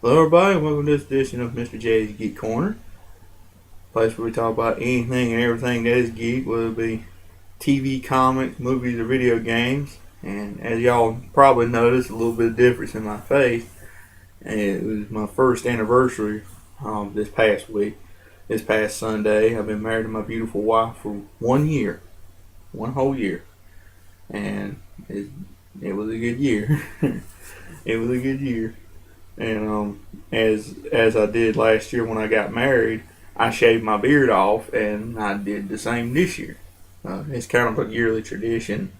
Hello, everybody. Welcome to this edition of Mr. J's Geek Corner, place where we talk about anything and everything that is geek, whether it be TV, comics, movies, or video games. And as y'all probably noticed, a little bit of difference in my face. And it was my first anniversary this past week, this past Sunday. I've been married to my beautiful wife for 1 year, one whole year, and it was a good year. It was a good year. And as I did last year when I got married, I shaved my beard off, and I did the same this year. It's kind of a yearly tradition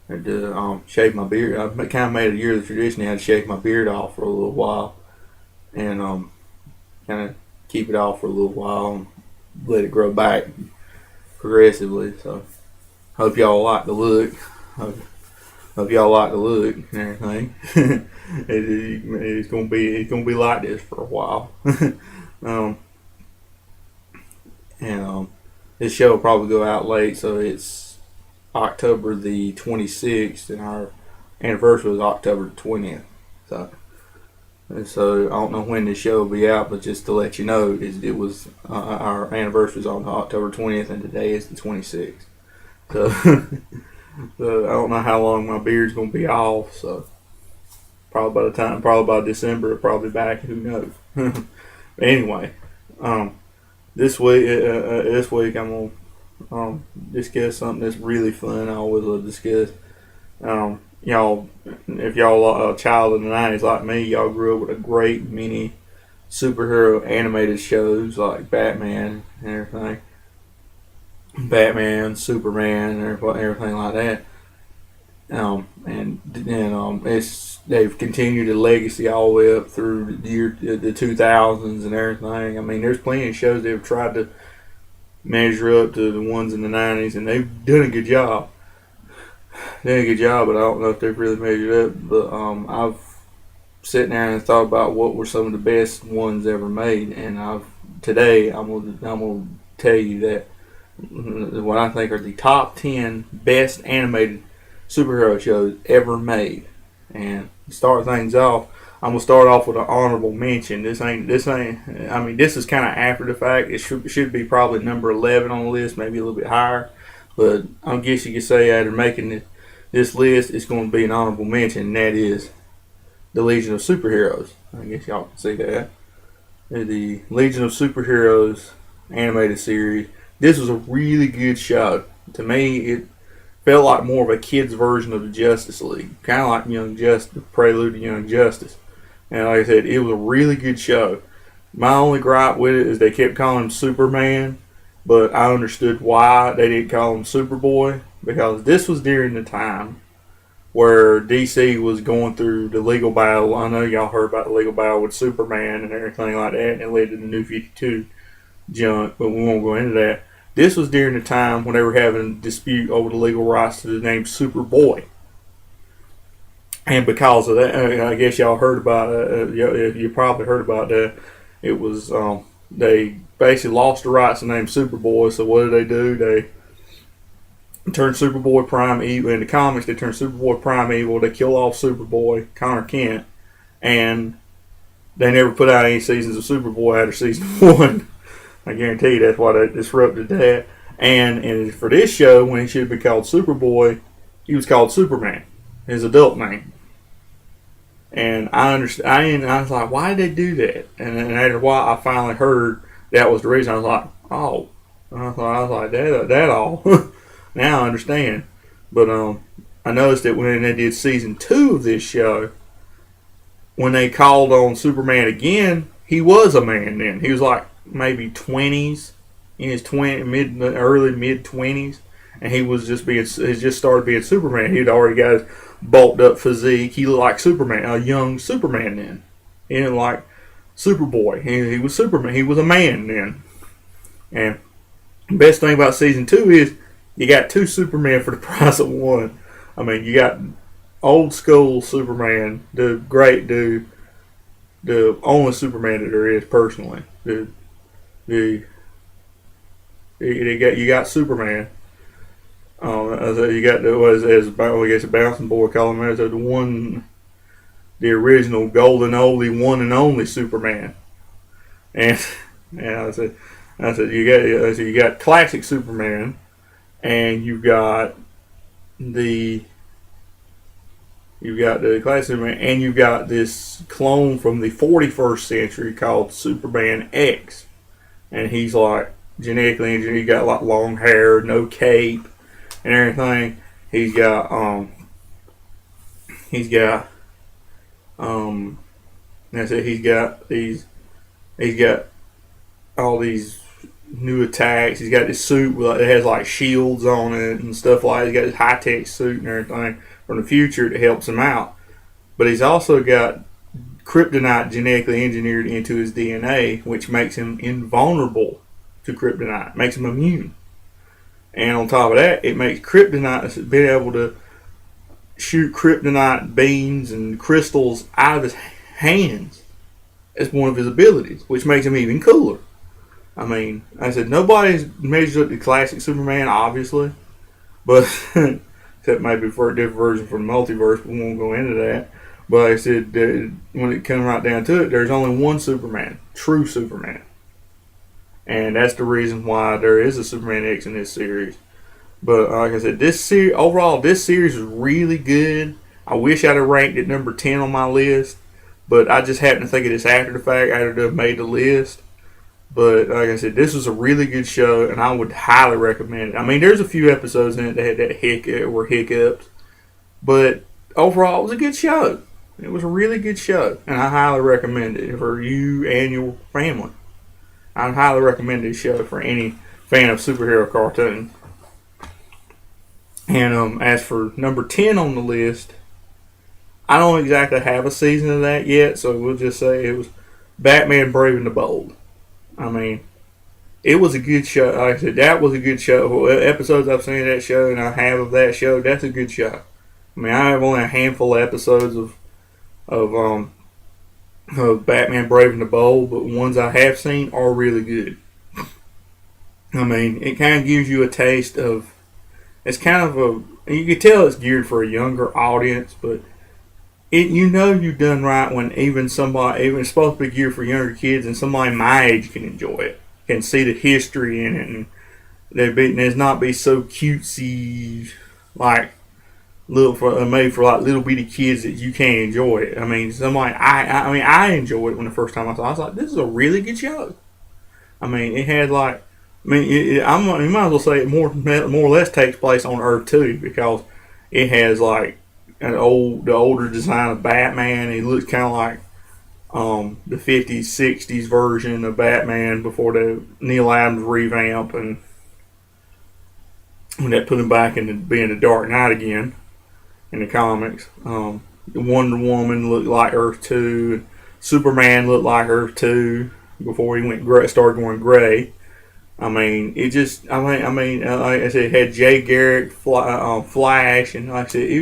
to shave my beard. I kind of made a yearly tradition. I had to shave my beard off for a little while, and kind of keep it off for a little while and let it grow back progressively. So hope y'all like the look. Hope y'all like the look and everything. It's gonna be like this for a while. um, and this show will probably go out late, so it's October the 26th, and our anniversary was October the 20th. So I don't know when this show will be out, but just to let you know, it was our anniversary was on October 20th, and today is the 26th. So, so I don't know how long my beard's gonna be off. So probably by December, it'll probably back. Who knows? But anyway, um, this week I'm gonna discuss something that's really fun. I always love to discuss. Y'all, if y'all are a child in the '90s like me, y'all grew up with a great many superhero animated shows like Batman and everything. Batman, Superman, and everything like that. It's they've continued the legacy all the way up through the 2000s and everything. I mean, there's plenty of shows that have tried to measure up to the ones in the 90s, and they've done a good job. Done a good job, but I don't know if they've really measured up. But I've sat there and thought about what were some of the best ones ever made, and today I'm gonna tell you that what I think are the top 10 best animated superhero shows ever made. And to start things off, I'm gonna start off with an honorable mention. This ain't. I mean, this is kind of after the fact. It should be probably number 11 on the list, maybe a little bit higher. But I guess you could say after making this list, it's going to be an honorable mention, and that is the Legion of Superheroes. I guess y'all can see that. The Legion of Superheroes animated series. This was a really good show. To me, it felt like more of a kid's version of the Justice League, kind of like Young Justice, the prelude to Young Justice. And like I said, it was a really good show. My only gripe with it is they kept calling him Superman, but I understood why they didn't call him Superboy, because this was during the time where DC was going through the legal battle. I know y'all heard about the legal battle with Superman and everything like that, and it led to the New 52 junk, but we won't go into that. This was during the time when they were having a dispute over the legal rights to the name Superboy. And because of that, I guess y'all heard about it. You probably heard about that. It was they basically lost the rights to the name Superboy. So what do? They turned Superboy Prime Evil. In the comics, they turned Superboy Prime Evil. They kill off Superboy, Connor Kent, and they never put out any seasons of Superboy after season 1. I guarantee you that's why they disrupted that. And for this show, when he should be called Superboy, he was called Superman, his adult name. And I understand. I was like, why did they do that? And then after a while, I finally heard that was the reason. I was like, oh. I was like, that all. Now I understand. But I noticed that when they did season 2 of this show, when they called on Superman again, he was a man then. He was like maybe 20s, in his early mid 20s, and he just started being Superman. He'd already got his bulked up physique. He looked like Superman, a young Superman then. He didn't like Superboy. He was Superman. He was a man then. And the best thing about season 2 is you got 2 Supermen for the price of 1. I mean, you got old school Superman, the great dude, the only Superman that there is personally. You got Superman. You got I guess a bouncing boy, call him as the one the original golden oldie, one and only Superman. And you got classic Superman, and the you've got the classic Superman, and you've got this clone from the 41st century called Superman X, and he's like genetically engineered. He got like long hair, no cape, and everything. He's got that's it. He's got all these new attacks. He's got this suit that has like shields on it and stuff like that. He's got this high tech suit and everything from the future that helps him out. But he's also got kryptonite genetically engineered into his DNA, which makes him invulnerable to kryptonite, makes him immune. And on top of that, it makes kryptonite being able to shoot kryptonite beams and crystals out of his hands as one of his abilities, which makes him even cooler. I mean, I said nobody's measured up the classic Superman, obviously, but except maybe for a different version from the multiverse, but we won't go into that. But I said when it comes right down to it, there's only one Superman, true Superman, and that's the reason why there is a Superman X in this series. But like I said, this series is really good. I wish I'd have ranked it number 10 on my list, but I just happened to think of this after the fact, after I've made the list. But like I said, this was a really good show, and I would highly recommend it. I mean, there's a few episodes in it that had hiccups, but overall, it was a good show. It was a really good show, and I highly recommend it for you and your family. I highly recommend this show for any fan of superhero cartoons. And as for number 10 on the list, I don't exactly have a season of that yet, so we'll just say it was Batman Brave and the Bold. I mean, it was a good show. Like I said, that was a good show. Episodes I've seen of that show and I have of that show, that's a good show. I mean, I have only a handful of episodes of Batman Brave and the Bold, but ones I have seen are really good. I mean, it kind of gives you a taste of. It's kind of you can tell it's geared for a younger audience, but you've done right when even it's supposed to be geared for younger kids, and somebody my age can enjoy it, can see the history in it, and there's not be so cutesy like made for like little bitty kids that you can't enjoy it. I mean, I enjoyed it when the first time I saw it. I was like, this is a really good show. I mean, it had like. I mean, you might as well say it more or less takes place on Earth too, because it has like the older design of Batman. He looks kind of like the 50s, 60s version of Batman before the Neil Adams revamp, and when that put him back into being the Dark Knight again in the comics. The Wonder Woman looked like Earth 2, and Superman looked like Earth 2 before he started going gray. I mean, like I said, it had Jay Garrick, Flash, and like I said, it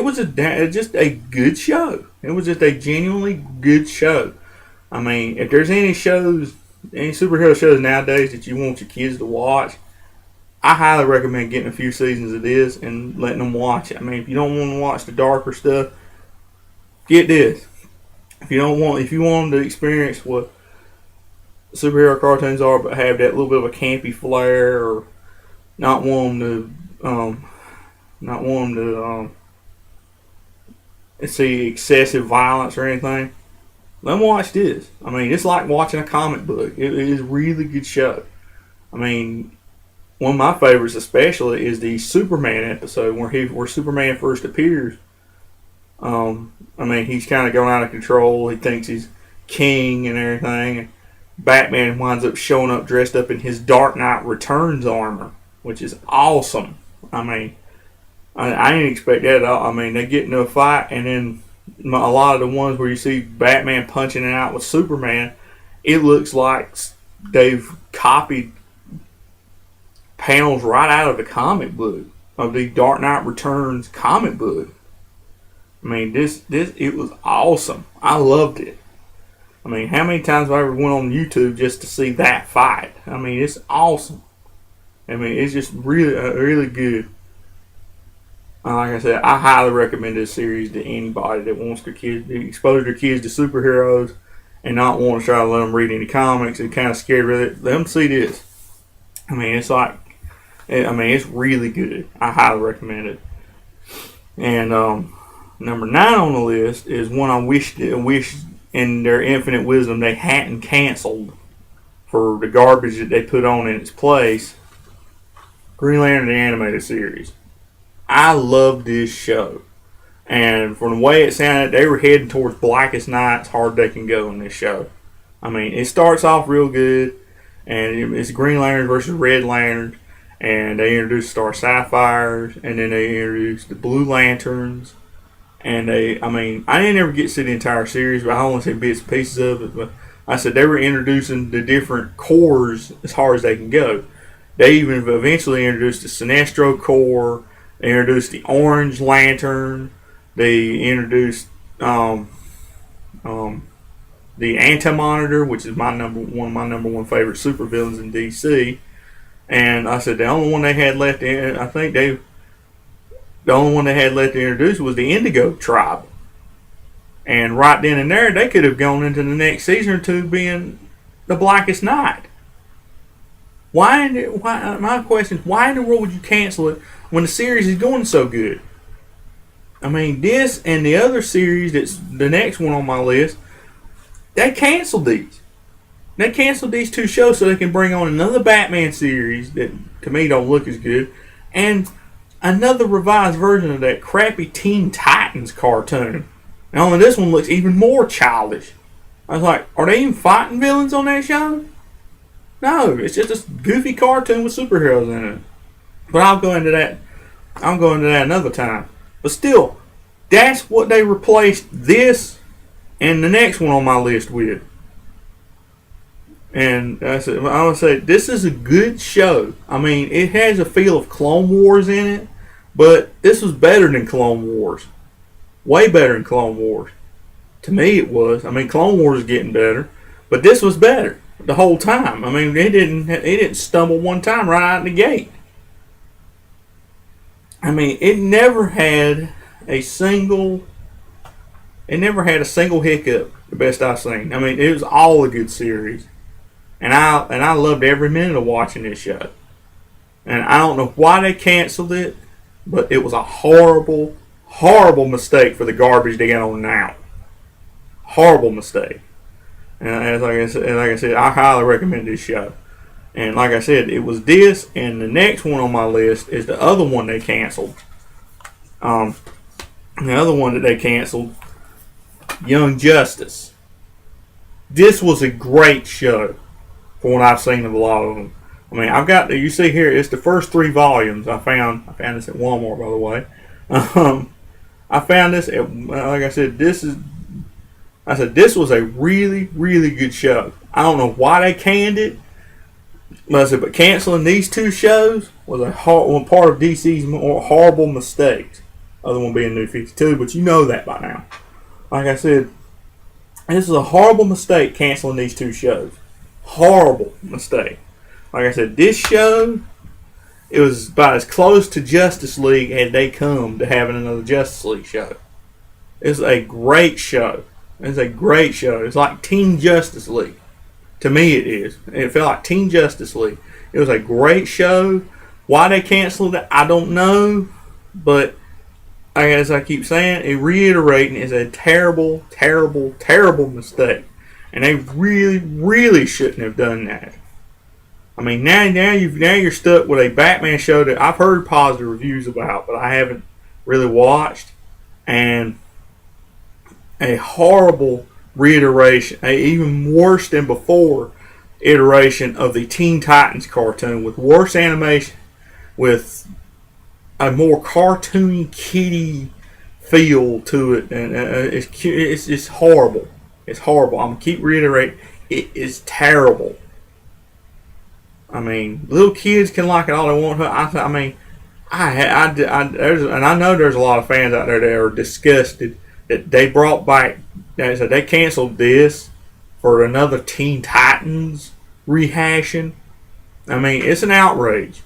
was just a good show. It was just a genuinely good show. I mean, if there's any superhero shows nowadays that you want your kids to watch, I highly recommend getting a few seasons of this and letting them watch it. I mean, if you don't want to watch the darker stuff, get this. If you want them to experience what superhero cartoons are, but have that little bit of a campy flair, or not want them to see excessive violence or anything, let them watch this. I mean, it's like watching a comic book. It is a really good show. I mean, one of my favorites especially is the Superman episode where Superman first appears. I mean, he's kind of going out of control. He thinks he's king and everything. Batman winds up showing up dressed up in his Dark Knight Returns armor, which is awesome. I mean, I didn't expect that at all. I mean, they get into a fight, and then a lot of the ones where you see Batman punching it out with Superman, it looks like they've copied panels right out of the comic book, of the Dark Knight Returns comic book. I mean, it was awesome. I loved it. I mean, how many times have I ever went on YouTube just to see that fight? I mean, it's awesome. I mean, it's just really, really good. Like I said, I highly recommend this series to anybody that wants their kids to expose their kids to superheroes and not want to try to let them read any comics and kind of scared with it. Let them see this. I mean, it's like, it's really good. I highly recommend it. And number 9 on the list is one I wish in their infinite wisdom they hadn't canceled for the garbage that they put on in its place. Green Lantern the animated series. I love this show. And from the way it sounded, they were heading towards Blackest Night as hard as they can go in this show. I mean, it starts off real good, and it's Green Lantern versus Red Lantern, and they introduce Star Sapphires, and then they introduce the Blue Lanterns, and I didn't ever get to see the entire series, but I only see bits and pieces of it, but I said they were introducing the different cores as hard as they can go. They even eventually introduced the Sinestro Corps. They introduced the Orange Lantern. They introduced the Anti-Monitor, which is one of my number one favorite supervillains in DC. And I said the only one they had left the only one they had left to introduce was the Indigo Tribe. And right then and there, they could have gone into the next season or two being the Blackest Night. My question is, why in the world would you cancel it when the series is going so good? I mean, this and the other series that's the next one on my list, they canceled these. They canceled these 2 shows so they can bring on another Batman series that, to me, don't look as good, and another revised version of that crappy Teen Titans cartoon. And only this one looks even more childish. I was like, are they even fighting villains on that show? No, it's just a goofy cartoon with superheroes in it. But I'll go into that another time. But still, that's what they replaced this and the next one on my list with. And I would say this is a good show. I mean, it has a feel of Clone Wars in it, but this was better than Clone Wars. Way better than Clone Wars. To me, it was. I mean, Clone Wars is getting better, but this was better the whole time. I mean, it didn't stumble one time right out the gate. I mean, it never had a single hiccup, the best I've seen. I mean, it was all a good series. And I loved every minute of watching this show. And I don't know why they canceled it, but it was a horrible, horrible mistake for the garbage they got on now. Horrible mistake. And like I said, I highly recommend this show. And like I said, it was this, and the next one on my list is the other one they canceled. The other one that they canceled, Young Justice. This was a great show, for what I've seen of a lot of them. I mean, you see here, it's the first 3 volumes. I found this at Walmart, by the way. I found this like I said, this was a really, really good show. I don't know why they canned it, but canceling these 2 shows was one part of DC's more horrible mistakes. Other one being New 52, but you know that by now. Like I said, this is a horrible mistake canceling these 2 shows. Horrible mistake. Like I said, this show, it was about as close to Justice League as they come to having another Justice League show. It's a great show. It's a great show. It's like Teen Justice League. To me, it is. It felt like Teen Justice League. It was a great show. Why they canceled it, I don't know. But as I keep saying, reiterating, is a terrible, terrible, terrible mistake. And they really, really shouldn't have done that. I mean, now you're stuck with a Batman show that I've heard positive reviews about, but I haven't really watched. And a horrible reiteration, a even worse than before iteration of the Teen Titans cartoon with worse animation, with a more cartoony, kiddie feel to it, and it's just horrible. It's horrible. I'm gonna keep reiterating, it is terrible. I mean, little kids can like it all they want. I mean, I know there's a lot of fans out there that are disgusted that they brought back. They canceled this for another Teen Titans rehashing. I mean, it's an outrage.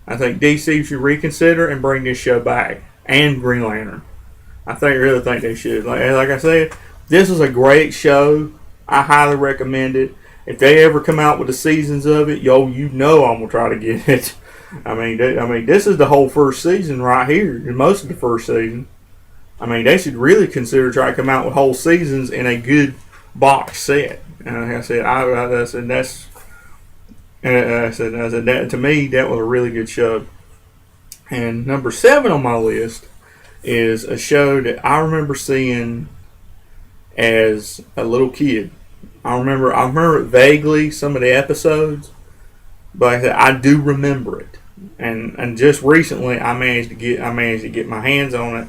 I think DC should reconsider and bring this show back. and Green Lantern. Really think they should. Like I said, this is a great show. I highly recommend it. If they ever come out with the seasons of it, you know I'm gonna try to get it. I mean, this is the whole first season right here, and most of the first season. I mean, they should really consider trying to come out with whole seasons in a good box set. And like I said, I said that's. I said that to me that was a really good show. And number 7 on my list is a show that I remember seeing as a little kid. I remember vaguely some of the episodes, but I do remember it. And just recently I managed to get my hands on it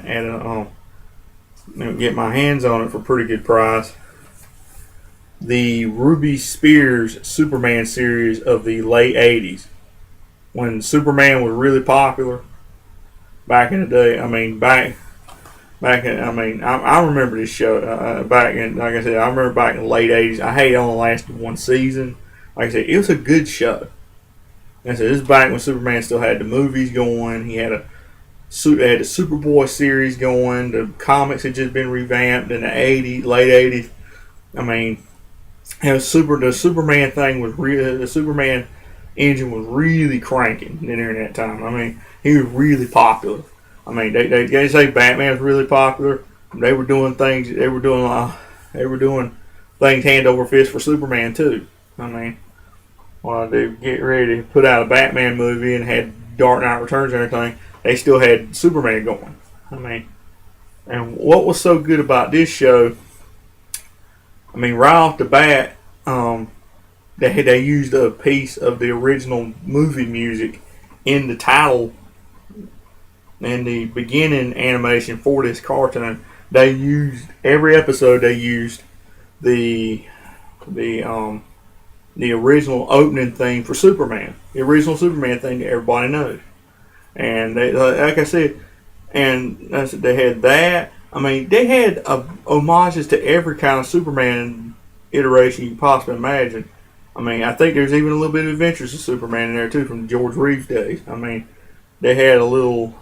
for a pretty good price. The Ruby Spears Superman series of the late 80s, when Superman was really popular back in the day. I remember this show back in, like I said, I remember back in the late 80s. I hate it only lasted one season. Like I said, it was a good show. Like I said, this is back when Superman still had the movies going. They had the Superboy series going. The comics had just been revamped in the late 80s. I mean, the Superman thing was real. The Superman engine was really cranking during that time. I mean, he was really popular. I mean, they say Batman was really popular. They were doing things. They were doing things hand over fist for Superman too. I mean, while they get ready to put out a Batman movie and had Dark Knight Returns and everything, they still had Superman going. I mean, and what was so good about this show? I mean, right off the bat, they used a piece of the original movie music in the title and the beginning animation for this cartoon. They used every episode. They used the original opening theme for Superman, the original Superman thing that everybody knows. And they, like I said, they had that. I mean, they had homages to every kind of Superman iteration you can possibly imagine. I mean, I think there's even a little bit of Adventures of Superman in there too from George Reeves days. I mean, they had a little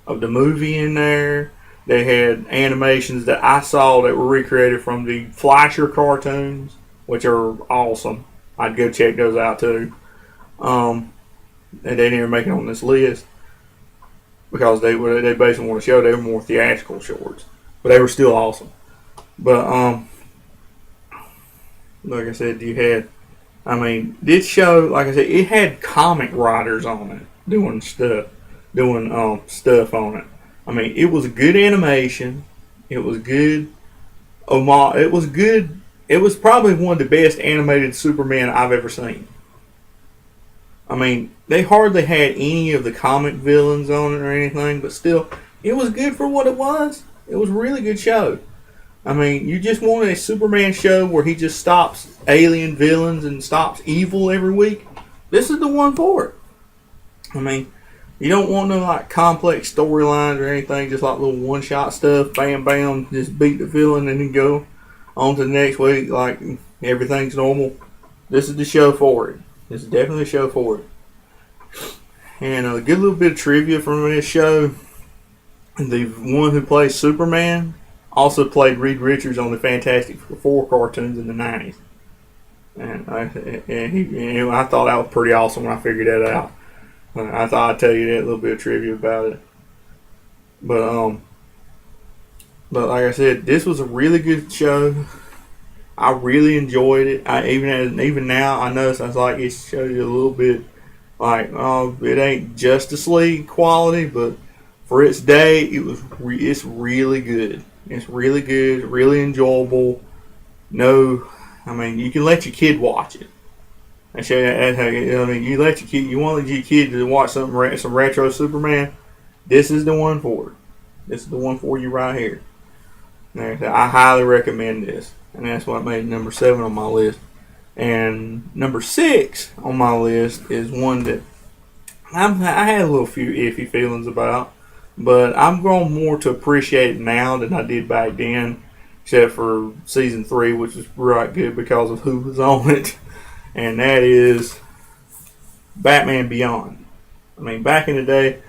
of the movie in there. They had animations that I saw that were recreated from the Fleischer cartoons, which are awesome. I'd go check those out too. And they didn't make it on this list because they basically want to show they were more theatrical shorts, but they were still awesome. But like I said, this show, like I said, it had comic writers on it doing stuff on it. I mean, it was good animation. It was good. It was good. It was probably one of the best animated Superman I've ever seen. I mean, they hardly had any of the comic villains on it or anything, but still, it was good for what it was. It was a really good show. I mean, you just wanted a Superman show where he just stops alien villains and stops evil every week. This is the one for it. I mean, you don't want no like complex storylines or anything, just like little one-shot stuff. Bam, bam, just beat the villain and then go on to the next week like everything's normal. This is the show for it. This is definitely a show for it. And a good little bit of trivia from this show. The one who plays Superman also played Reed Richards on the Fantastic Four cartoons in the 90s. And I thought that was pretty awesome when I figured that out. I thought I'd tell you that little bit of trivia about it. But like I said, this was a really good show. I really enjoyed it. Even now, I notice I was like it shows you a little bit like it ain't Justice League quality, but for its day, it's really good. It's really good, really enjoyable. No, I mean you can let your kid watch it. I show you that's how you let your kid. You want your kid to watch some retro Superman. This is the one for it. This is the one for you right here. I highly recommend this. And that's what made number 7 on my list. And number 6 on my list is one that I had a few iffy feelings about, but I'm grown more to appreciate it now than I did back then, except for season 3, which was right good because of who was on it, and that is Batman Beyond. I mean, back in the day,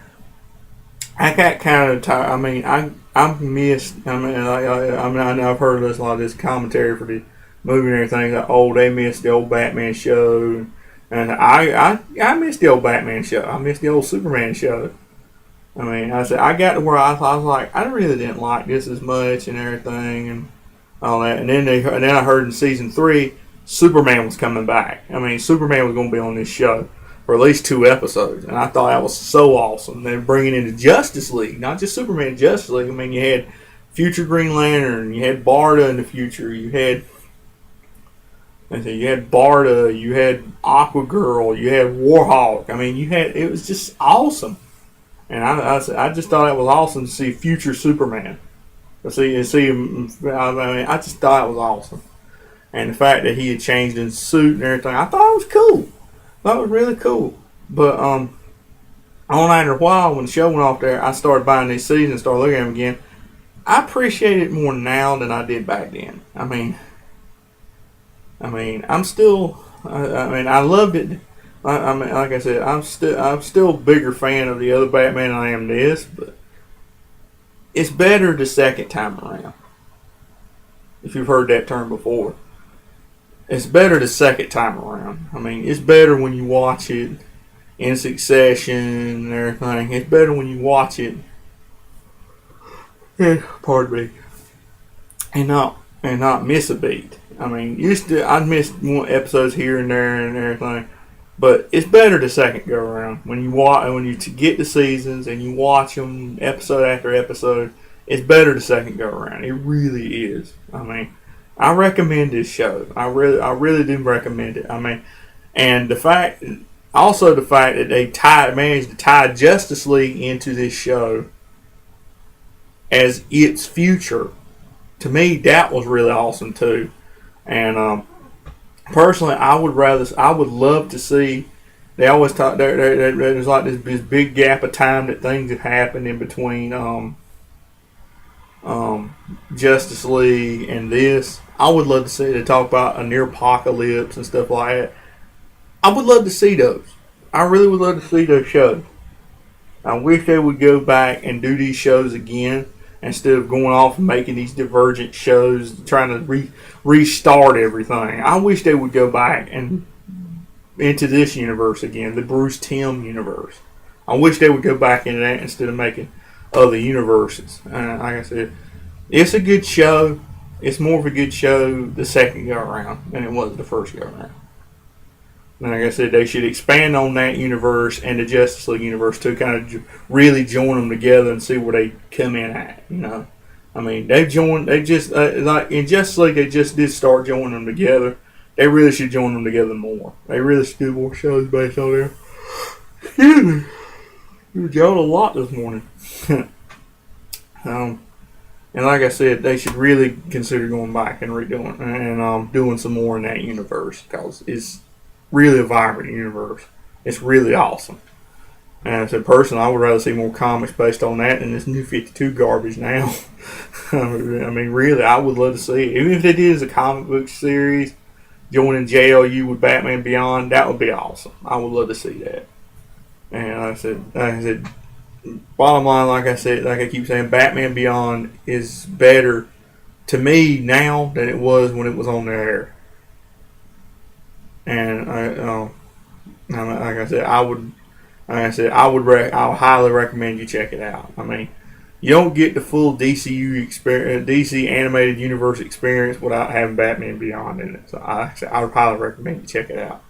I got kind of tired. I mean, I missed. I know I've heard a lot of this commentary for the movie and everything. Like, oh, they missed the old Batman show, and I missed the old Batman show. I missed the old Superman show. I mean, I said I got to where I was like, I really didn't like this as much and everything and all that. And then I heard in season 3, Superman was coming back. I mean, Superman was going to be on this show for at least 2 episodes, and I thought that was so awesome. They're bringing in the Justice League, not just Superman, Justice League. I mean, you had future Green Lantern, you had Barda in the future, you had Barda, you had Aqua Girl, you had Warhawk. I mean, it was just awesome. And I just thought it was awesome to see future Superman. See him. I mean, I just thought it was awesome. And the fact that he had changed his suit and everything, I thought it was cool. I thought it was really cool. But on after a while, when the show went off there, I started buying these seasons and started looking at them again. I appreciate it more now than I did back then. I mean, I'm still. I loved it. I mean, like I said, I'm still a bigger fan of the other Batman than I am this, but it's better the second time around. If you've heard that term before, it's better the second time around. I mean, it's better when you watch it in succession and everything. It's better when you watch it. Pardon me. And not miss a beat. I mean, I missed episodes here and there and everything. But it's better the second go around when you get the seasons and you watch them episode after episode. It's better the second go around. It really is. I mean, I recommend this show. I really do recommend it. I mean, and the fact that they managed to tie Justice League into this show as its future, to me, that was really awesome too. And personally, I would love to see. They always talk. There's like this big gap of time that things have happened in between Justice League and this. I would love to see they talk about a near apocalypse and stuff like that. I would love to see those. I really would love to see those shows. I wish they would go back and do these shows again instead of going off and making these divergent shows, trying to restart everything. I wish they would go back and into this universe again, the Bruce Timm universe. I wish they would go back into that instead of making other universes. Like I said, it's a good show. It's more of a good show the second go around than it was the first go around. And like I said, they should expand on that universe and the Justice League universe to kind of really join them together and see where they come in at. You know, I mean, like in Justice League, they just did start joining them together. They really should join them together more. They really should do more shows based on there. Excuse me, you yelled a lot this morning. And like I said, they should really consider going back and redoing and doing some more in that universe because it's really a vibrant universe. It's really awesome. And I said, personally, I would rather see more comics based on that than this New 52 garbage now. I mean, really, I would love to see it. Even if they did as a comic book series, joining JLU with Batman Beyond, that would be awesome. I would love to see that. And like I said, bottom line, like I keep saying, Batman Beyond is better to me now than it was when it was on the air. And like I said, I would highly recommend you check it out. I mean, you don't get the full DCU experience, DC animated universe experience without having Batman Beyond in it. So I would highly recommend you check it out.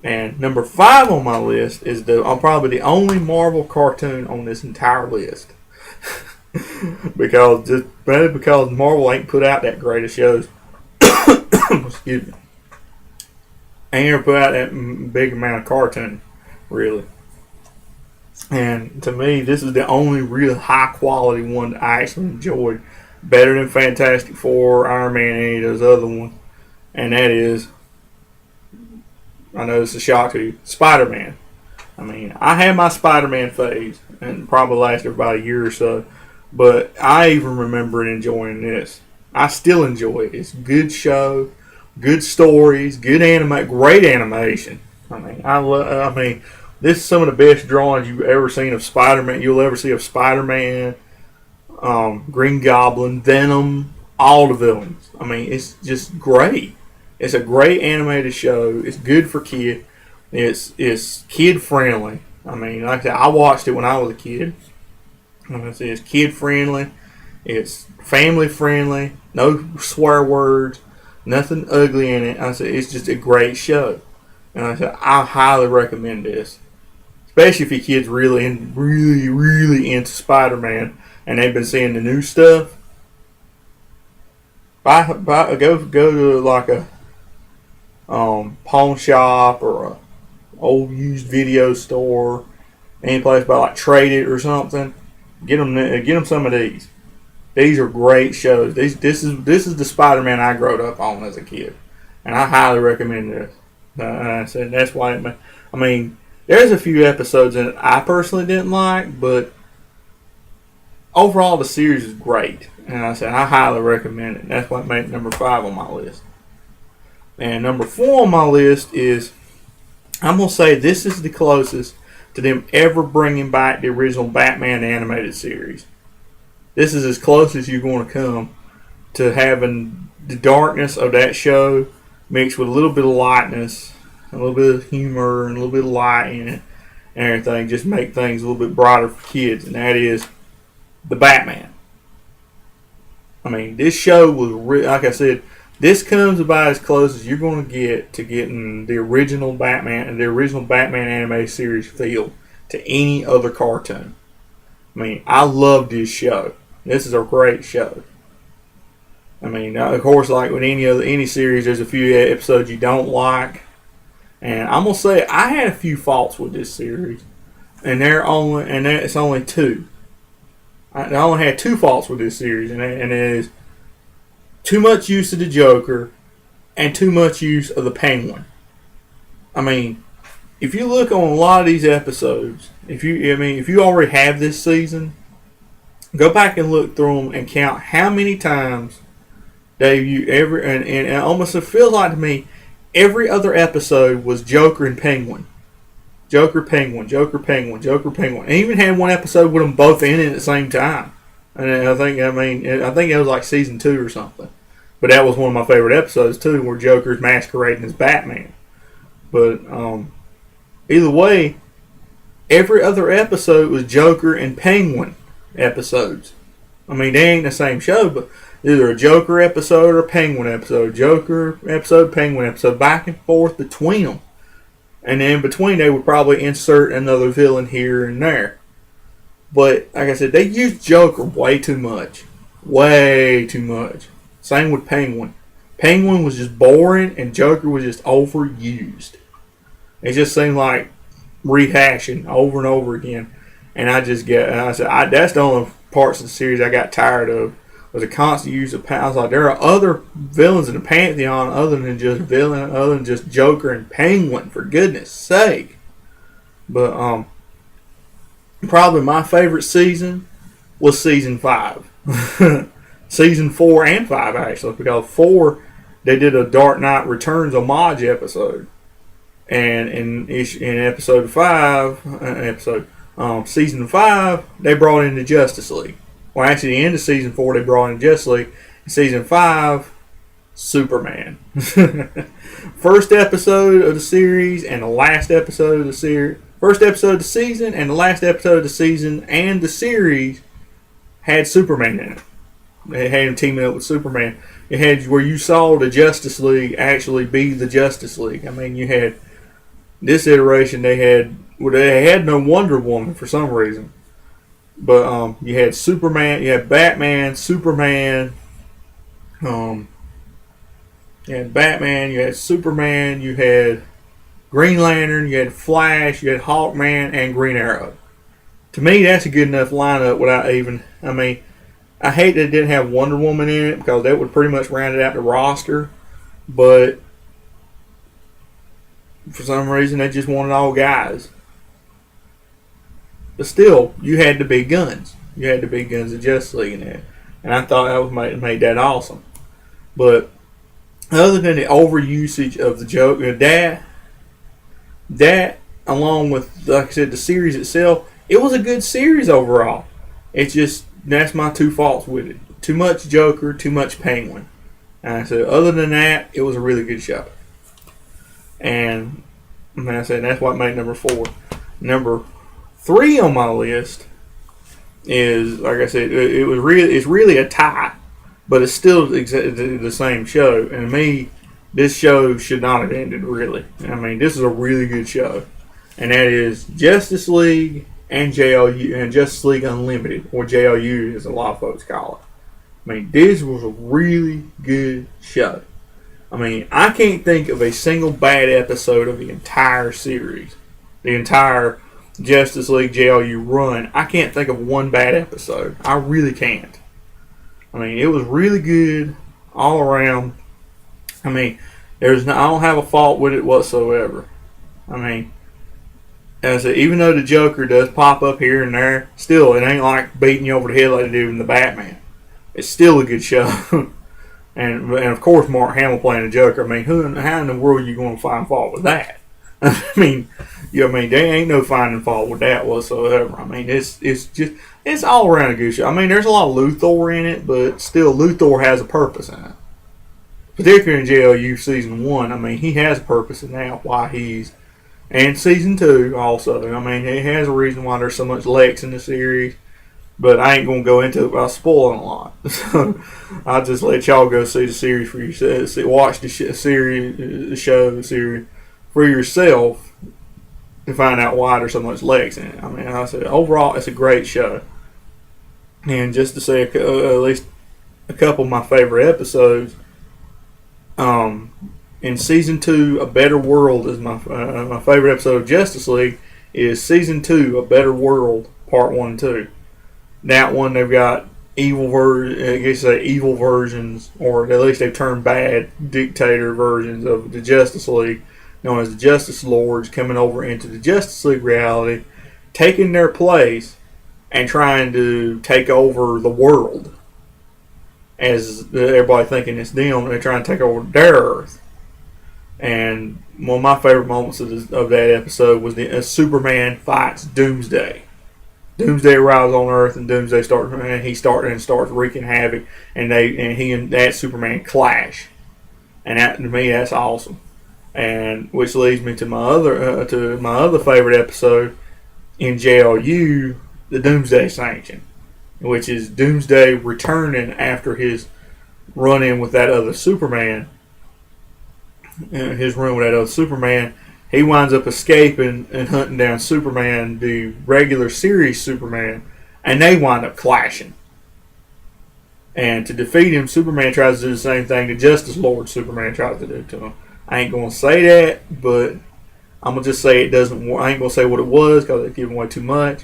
And number 5 on my list is probably the only Marvel cartoon on this entire list. because Marvel ain't put out that great of shows. Excuse me. Ain't ever put out that big amount of cartoon, really. And to me, this is the only real high quality one that I actually enjoyed. Better than Fantastic Four, Iron Man, any of those other ones. And that is, I know it's a shock to you, Spider-Man. I mean, I had my Spider-Man phase, and probably lasted about a year or so. But I even remember enjoying this. I still enjoy it. It's a good show. Good stories, great animation. I mean, This is some of the best drawings you've ever seen of Spider-Man. You'll ever see of Spider-Man, Green Goblin, Venom, all the villains. I mean, it's just great. It's a great animated show. It's good for kids. It's kid friendly. I mean, like I said, I watched it when I was a kid. It's kid friendly. It's family friendly. No swear words. Nothing ugly in it. I said it's just a great show. And I said I highly recommend this, especially if your kid's really into Spider-Man and they've been seeing the new stuff. Go to like a pawn shop or a old used video store, any place by like Trade It or something. Get them some of these. These are great shows. This is the Spider-Man I grew up on as a kid, and I highly recommend this. I said that's why. I mean, there's a few episodes in it I personally didn't like, but overall the series is great, and I said I highly recommend it. That's what made it number 5 on my list. And number 4 on my list is, I'm gonna say this is the closest to them ever bringing back the original Batman animated series. This is as close as you're going to come to having the darkness of that show mixed with a little bit of lightness, a little bit of humor, and a little bit of light in it, and everything. Just make things a little bit brighter for kids, and that is the Batman. I mean, this show was, like I said, this comes about as close as you're going to get to getting the original Batman and the original Batman animated series feel to any other cartoon. I mean, I love this show. This is a great show. I mean, of course, like with any series, there's a few episodes you don't like, and I'm gonna say I had a few faults with this series, and it's only 2. I only had 2 faults with this series, and it is too much use of the Joker and too much use of the Penguin. I mean, if you look on a lot of these episodes, if you already have this season, go back and look through them and count how many times and almost it feels like to me every other episode was Joker and Penguin. Joker, Penguin, Joker, Penguin, Joker, Penguin. And even had one episode with them both in it at the same time. And I think it was like season 2 or something. But that was one of my favorite episodes too, where Joker's masquerading as Batman. But either way, every other episode was Joker and Penguin episodes. I mean, they ain't the same show, but either a Joker episode or a Penguin episode. Joker episode, Penguin episode, back and forth between them. And then in between, they would probably insert another villain here and there. But, like I said, they used Joker way too much. Way too much. Same with Penguin. Penguin was just boring, and Joker was just overused. It just seemed like rehashing over and over again. And I said, that's the only parts of the series I got tired of, was a constant use of. I was like, there are other villains in the pantheon other than just Joker and Penguin, for goodness sake. But probably my favorite season was season 5, season 4 and 5 actually, because 4 they did a Dark Knight Returns homage episode, and in episode 5, season 5 they brought in the Justice League. Well, actually, the end of season 4, they brought in Justice League. In season 5, Superman. First episode of the series and the last episode of the series. First episode of the season and the last episode of the season and the series had Superman in it. They had him teaming up with Superman. It had where you saw the Justice League actually be the Justice League. I mean, you had this iteration. They had no Wonder Woman for some reason. But you had Superman, you had Batman, Superman, you had Superman, you had Green Lantern, you had Flash, you had Hawkman, and Green Arrow. To me, that's a good enough lineup without even, I hate that it didn't have Wonder Woman in it, because that would pretty much round it out the roster. But for some reason, they just wanted all guys. But still, you had the big guns. You had the big guns of Justice League in there. And I thought that was made that awesome. But other than the overusage of the Joker, that along with, like I said, the series itself, it was a good series overall. It's just, that's my two faults with it. Too much Joker, too much Penguin. And I said, other than that, it was a really good show. And I said, that's what made number 4. Number 3 on my list is, like I said, it's really a tie, but it's still the same show. And to me, this show should not have ended, really. I mean, this is a really good show. And that is Justice League and JLU, and Justice League Unlimited, or JLU as a lot of folks call it. I mean, this was a really good show. I mean, I can't think of a single bad episode of the entire series. The entire Justice League JLU run. I can't think of one bad episode. I really can't. I mean, it was really good all around. I mean, I don't have a fault with it whatsoever. I mean, as I said, even though the Joker does pop up here and there, still, it ain't like beating you over the head like they do in the Batman. It's still a good show. and of course, Mark Hamill playing the Joker. I mean, how in the world are you going to find fault with that? I mean, there ain't no finding fault with that whatsoever. I mean, it's all around a good show. I mean, there's a lot of Luthor in it, but still, Luthor has a purpose in it. Particularly in JLU Season 1, I mean, he has a purpose in that, why he's... And Season 2 also. I mean, it has a reason why there's so much Lex in the series. But I ain't going to go into it by spoiling a lot. So I'll just let y'all go see the series for yourself. Watch the show for yourself to find out why there's so much Lex in it. I mean, I said, overall, it's a great show. And just to say at least a couple of my favorite episodes, in Season 2, A Better World is my favorite episode of Justice League, is Season 2, A Better World, Part 1 and 2. That one, they've got evil versions, or at least they've turned bad dictator versions of the Justice League, known as the Justice Lords, coming over into the Justice League reality, taking their place, and trying to take over the world. As everybody thinking it's them, they're trying to take over their Earth. And one of my favorite moments of that episode was Superman fights Doomsday. Doomsday arrives on Earth, and Doomsday starts wreaking havoc, and he and that Superman clash, and that, to me, that's awesome. And which leads me to my other favorite episode in JLU, the Doomsday Sanction, which is Doomsday returning after his run-in with that other Superman. He winds up escaping and hunting down Superman, the regular series Superman, and they wind up clashing. And to defeat him, Superman tries to do the same thing the Justice Lord Superman tries to do to him. I ain't going to say that, but I'm going to just say it doesn't work. I ain't going to say what it was because it's giving away too much.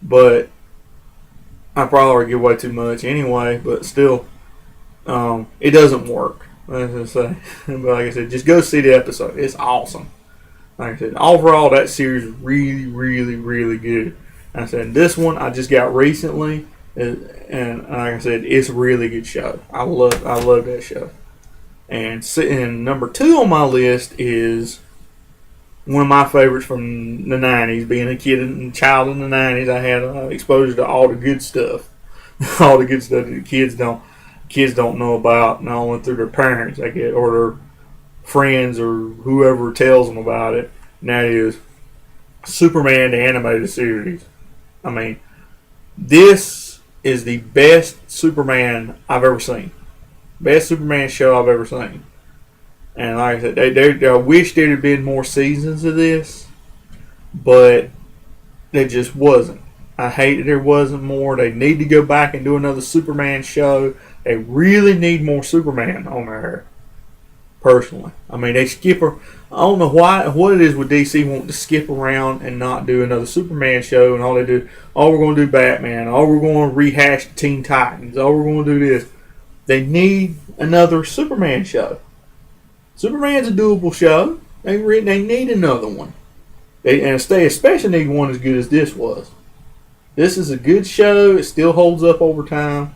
But I probably already give away too much anyway, but still, it doesn't work. But like I said, just go see the episode. It's awesome. Like I said, overall, that series is really, really, really good. And I said, this one I just got recently, and like I said, it's a really good show. I love that show. And number 2 on my list is one of my favorites from the 90s. Being a child in the 90s, I had exposure to all the good stuff. All the good stuff that the kids don't know about, not only through their parents, I get, or their friends or whoever tells them about it. And that is Superman, the animated series. I mean, this is the best Superman I've ever seen. Best Superman show I've ever seen. And like I said, I wish there had been more seasons of this, but there just wasn't. I hate that there wasn't more. They need to go back and do another Superman show. They really need more Superman on there. Personally, I mean, they skip. I don't know what it is with DC wanting to skip around and not do another Superman show, and all they do, we're going to do Batman, we're going to rehash the Teen Titans, we're going to do this. They need another Superman show. Superman's a doable show. They need another one. They especially need one as good as this was. This is a good show. It still holds up over time.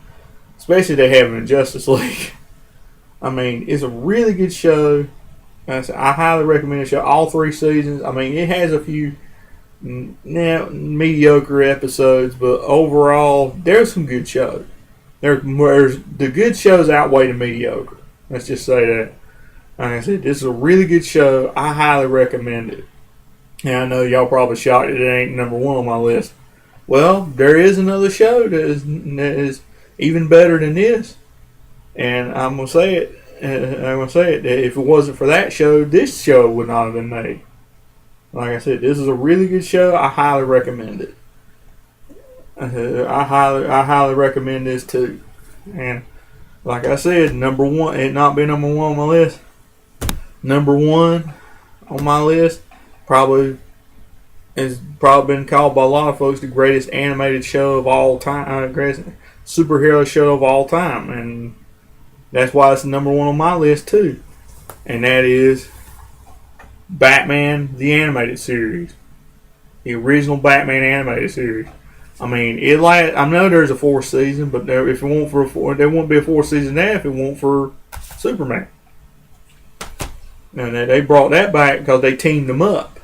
Especially they have it in Justice League. I mean, it's a really good show. I highly recommend the show. All 3 seasons. I mean, it has a few mediocre episodes, but overall, there's some good shows. There's the good shows outweigh the mediocre. Let's just say that. Like I said, this is a really good show. I highly recommend it. And I know y'all probably shocked that it ain't number 1 on my list. Well, there is another show that is even better than this, and I'm gonna say it. That if it wasn't for that show, this show would not have been made. Like I said, this is a really good show. I highly recommend it. I highly recommend this too. And like I said, number 1, it not been number 1 on my list. Number 1 on my list probably has been called by a lot of folks the greatest animated show of all time, greatest superhero show of all time, and that's why it's number 1 on my list too. And that is Batman the Animated Series, the original Batman animated series. I mean, I know there's a 4th season, but there won't be a 4th season now if it won't for Superman. And they brought that back because they teamed them up.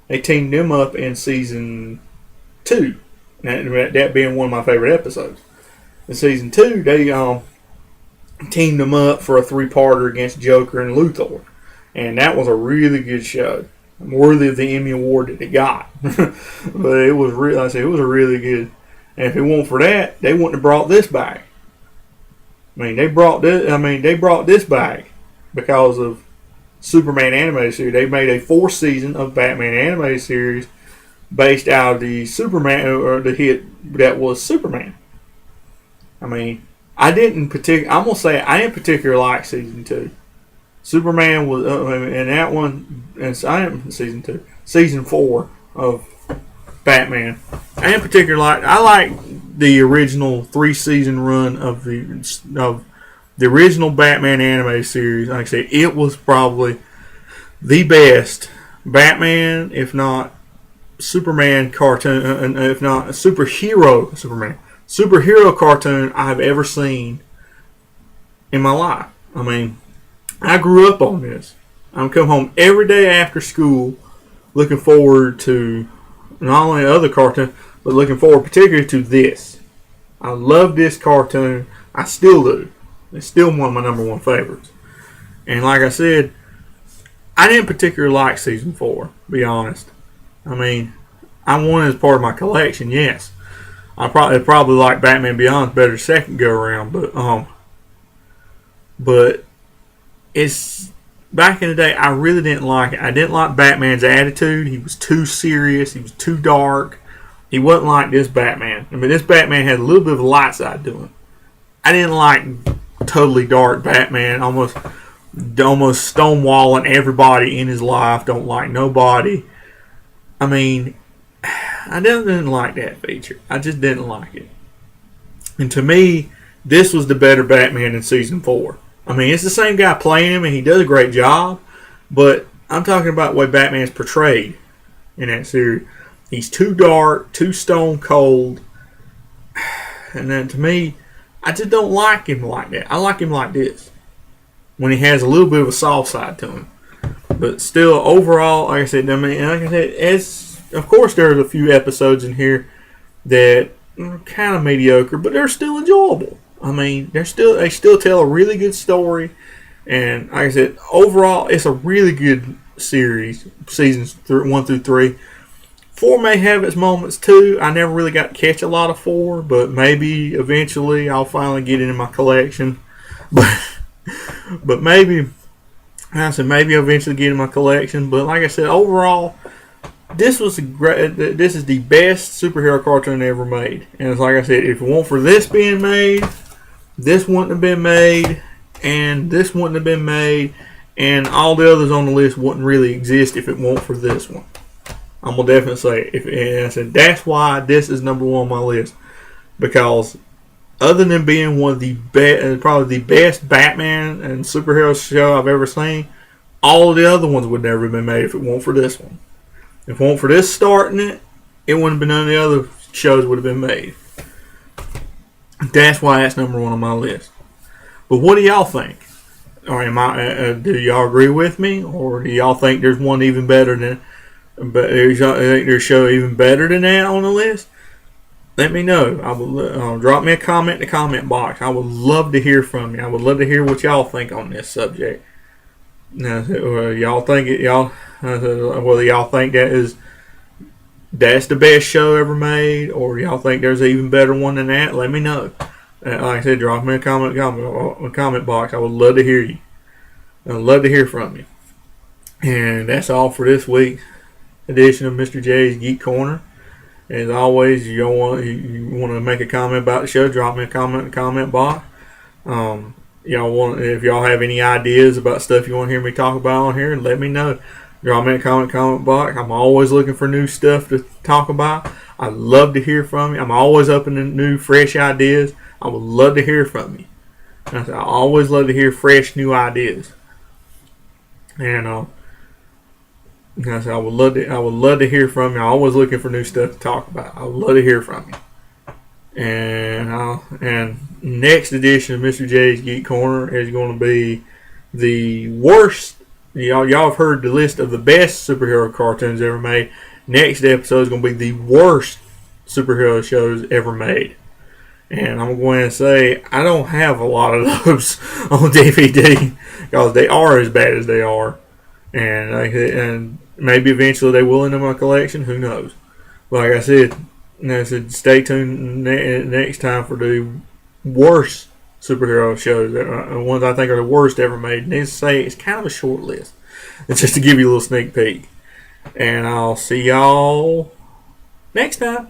They teamed them up in season 2. That being one of my favorite episodes. In season 2, they teamed them up for a 3-parter against Joker and Luthor. And that was a really good show. Worthy of the Emmy Award that it got. But it was it was a really good. And if it weren't for that, they wouldn't have brought this back. They brought this back because of Superman animated series. They made a 4th season of Batman animated series based out of the Superman or the hit that was Superman. I'm gonna say I didn't particularly like season 2. Superman was in that one, and I am season 2, season 4 of Batman. I didn't particularly I like the original 3-season run of the original Batman animated series. Like I said, it was probably the best Batman, if not Superman cartoon, if not superhero cartoon I've ever seen in my life. I grew up on this. I come home every day after school looking forward to not only other cartoons, but looking forward particularly to this. I love this cartoon. I still do. It's still one of my number 1 favorites. And like I said, I didn't particularly like season 4, to be honest. I wanted it as part of my collection, yes. I probably like Batman Beyond better second go around, but it's back in the day. I really didn't like it. I didn't like Batman's attitude. He was too serious. He was too dark. He wasn't like this Batman. This Batman had a little bit of a light side to him. I didn't like totally dark Batman, almost stonewalling everybody in his life. Don't like nobody. I didn't like that feature. I just didn't like it. And to me, this was the better Batman in season 4. It's the same guy playing him, and he does a great job. But I'm talking about the way Batman's portrayed in that series. He's too dark, too stone cold. And then to me, I just don't like him like that. I like him like this, when he has a little bit of a soft side to him. But still, overall, like I said, of course, there's a few episodes in here that are kind of mediocre, but they're still enjoyable. They still tell a really good story, and like I said, overall, it's a really good series. Seasons 1 through 3. 4 may have its moments too. I never really got to catch a lot of 4, but maybe eventually I'll finally get it in my collection. But maybe I'll eventually get it in my collection. But like I said, overall, this is the best superhero cartoon ever made. And it's like I said, if it weren't for this being made, this wouldn't have been made, and this wouldn't have been made, and all the others on the list wouldn't really exist if it weren't for this one. I'm gonna definitely say it. And I said that's why this is number 1 on my list, because other than being one of the probably the best Batman and superhero show I've ever seen, all of the other ones would never have been made if it weren't for this one. If it weren't for this starting it, it wouldn't have been none of the other shows would have been made. That's why that's number 1 on my list. But what do y'all think? or am I? Do y'all agree with me, or do y'all think there's one even better than? But think there's a show even better than that on the list? Let me know. I will drop me a comment in the comment box. I would love to hear from you. I would love to hear what y'all think on this subject. Now, y'all think it? Whether y'all think that's the best show ever made, or y'all think there's an even better one than that? Let me know. Like I said, drop me a comment box. I would love to hear you. I'd love to hear from you. And that's all for this week's edition of Mr. J's Geek Corner. As always, you want to make a comment about the show, drop me a comment in the comment box. If y'all have any ideas about stuff you want to hear me talk about on here, let me know. Drop me a comment box. I'm always looking for new stuff to talk about. I love to hear from you. I'm always open to new, fresh ideas. I would love to hear from you. I always love to hear fresh, new ideas. And I would love to hear from you. I'm always looking for new stuff to talk about. I would love to hear from you. And next edition of Mr. J's Geek Corner is going to be the worst. Y'all have heard the list of the best superhero cartoons ever made. Next episode is going to be the worst superhero shows ever made. And I'm going to say I don't have a lot of those on DVD because they are as bad as they are. And maybe eventually they will into my collection. Who knows? Like I said, stay tuned next time for the worst superhero shows. The ones I think are the worst ever made. Needless to say, it's kind of a short list. It's just to give you a little sneak peek. And I'll see y'all next time.